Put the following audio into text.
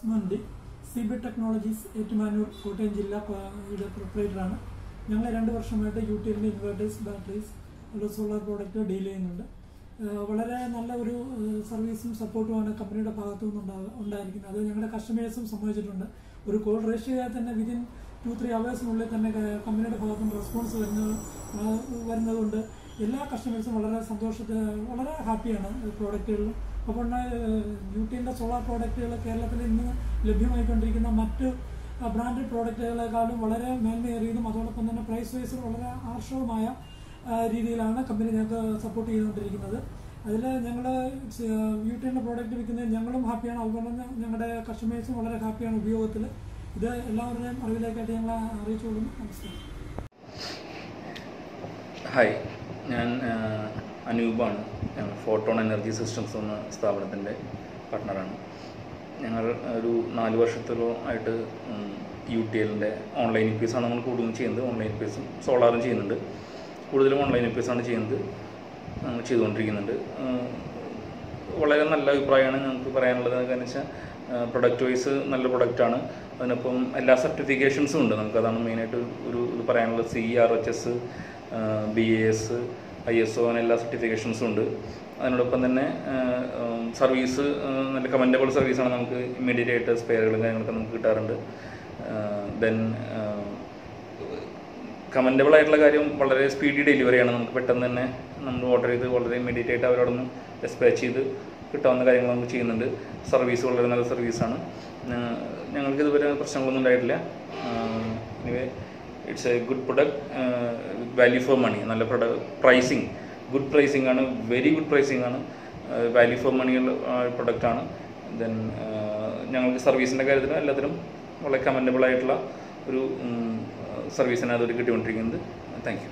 ഉസ്മാൻഡി CB technologies Ettumanoor Kottayam ജില്ല പ്രൊപ്പറേറ്ററാണ്. ഞങ്ങൾ 2 വർഷമായിട്ട് യൂട്ടിലിൻ്റെ inverters, batteries, solar product deal ചെയ്യുന്നുണ്ട്. വളരെ നല്ല ഒരു സർവീസും സപ്പോർട്ടുമാണ് കമ്പനിയുടെ ഭാഗത്തു നിന്ന് ഉണ്ടായിരിക്കുന്നത്. അത് ഞങ്ങളുടെ കസ്റ്റമേഴ്സും സമ്മതിച്ചിട്ടുണ്ട്. ഒരു കോൾ രജിസ്റ്റർ ചെയ്താൽ തന്നെ വിതിൻ 2-3 അവേഴ്സിനുള്ളിൽ തന്നെ കമ്പനിയുടെ ഭാഗത്തുനിന്ന് റെസ്പോൺസ് വരുന്നതുകൊണ്ട് എല്ലാ കസ്റ്റമേഴ്സും വളരെ ഹാപ്പിയാണ് പ്രോഡക്റ്റുകളിലും. അപ്പോൾ യൂട്ടിലിൻ്റെ സോളാർ പ്രോഡക്റ്റുകൾ കേരളത്തിൽ ഇന്ന് ലഭ്യമായിക്കൊണ്ടിരിക്കുന്ന മറ്റ് ബ്രാൻഡഡ് പ്രോഡക്റ്റുകളെക്കാളും വളരെ മേന്മയേറിയതും അതോടൊപ്പം തന്നെ പ്രൈസ് വൈസ് വളരെ ആർഷവുമായ രീതിയിലാണ് കമ്പനി ഞങ്ങൾക്ക് സപ്പോർട്ട് ചെയ്തുകൊണ്ടിരിക്കുന്നത്. അതിൽ ഞങ്ങൾ യൂട്ടിലിൻ്റെ പ്രോഡക്റ്റ് വിൽക്കുന്നത് ഞങ്ങളും ഹാപ്പിയാണ്, അതുപോലെ തന്നെ ഞങ്ങളുടെ കസ്റ്റമേഴ്സും വളരെ ഹാപ്പിയാണ് ഉപയോഗത്തിൽ. ഇത് എല്ലാവരുടെയും അറിവിലേക്കായിട്ട് ഞങ്ങൾ അറിയിച്ചുകൊള്ളുന്നു. നമസ്കാരം. ഹായ്, ഞാൻ അനൂപാണ്. ഞങ്ങൾ ഫോട്ടോൺ എനർജി സിസ്റ്റംസ് എന്ന സ്ഥാപനത്തിൻ്റെ പാർട്ട്ണറാണ്. ഞങ്ങൾ ഒരു 4 വർഷത്തോളം ആയിട്ട് UTLൻ്റെ ഓൺലൈൻ ഇൻക്വീസാണ് നമ്മൾ കൂടുതലും ചെയ്യുന്നത്. ഓൺലൈൻ ഇൻക്വീസും സോളാറും ചെയ്യുന്നുണ്ട്. കൂടുതലും ഓൺലൈൻ ഇൻക്വീസാണ് ചെയ്തുകൊണ്ടിരിക്കുന്നുണ്ട്. വളരെ നല്ല അഭിപ്രായമാണ് ഞങ്ങൾക്ക് പറയാനുള്ളത്. കാരണം വെച്ചാൽ പ്രൊഡക്റ്റ് വൈസ് നല്ല പ്രൊഡക്റ്റാണ്. അതിനൊപ്പം എല്ലാ സർട്ടിഫിക്കേഷൻസും ഉണ്ട്. നമുക്കതാണ് മെയിനായിട്ട് ഇത് പറയാനുള്ളത്. CRHS, BAS, ISO അങ്ങനെ എല്ലാ സർട്ടിഫിക്കേഷൻസും ഉണ്ട്. അതിനോടൊപ്പം തന്നെ സർവീസ് നല്ല കമൻറ്റബിൾ സർവീസാണ്. നമുക്ക് ഇമ്മീഡിയറ്റ് ആയിട്ട് സ്പെയറുകളും കാര്യങ്ങളൊക്കെ നമുക്ക് കിട്ടാറുണ്ട്. ദെൻ കമൻറ്റബിൾ ആയിട്ടുള്ള കാര്യം വളരെ സ്പീഡി ഡെലിവറിയാണ്. നമുക്ക് പെട്ടെന്ന് തന്നെ നമ്മൾ ഓർഡർ ചെയ്ത് വളരെ ഇമ്മീഡിയറ്റ് ആയിട്ട് അവരോട് നിന്ന് ഡിസ്പാച്ച് ചെയ്ത് കിട്ടാവുന്ന കാര്യങ്ങൾ നമുക്ക് ചെയ്യുന്നുണ്ട്. സർവീസ് വളരെ നല്ല സർവീസാണ്. ഞങ്ങൾക്ക് ഇതുവരെ പ്രശ്നങ്ങളൊന്നും ഉണ്ടായിട്ടില്ല. Anyway, it's a good product, value for money. നല്ല പ്രൈസിങ്, ഗുഡ് പ്രൈസിങ് ആണ്, വെരി ഗുഡ് പ്രൈസിങ് ആണ്, വാല്യൂ ഫോർ മണിയുള്ള പ്രൊഡക്റ്റാണ്. ദെൻ ഞങ്ങൾക്ക് സർവീസിൻ്റെ കാര്യത്തിലും എല്ലാത്തിനും വളരെ കമൻറ്റബിൾ ആയിട്ടുള്ള ഒരു സർവീസിനാണ് അതൊരു കിട്ടിക്കൊണ്ടിരിക്കുന്നത്. Thank you.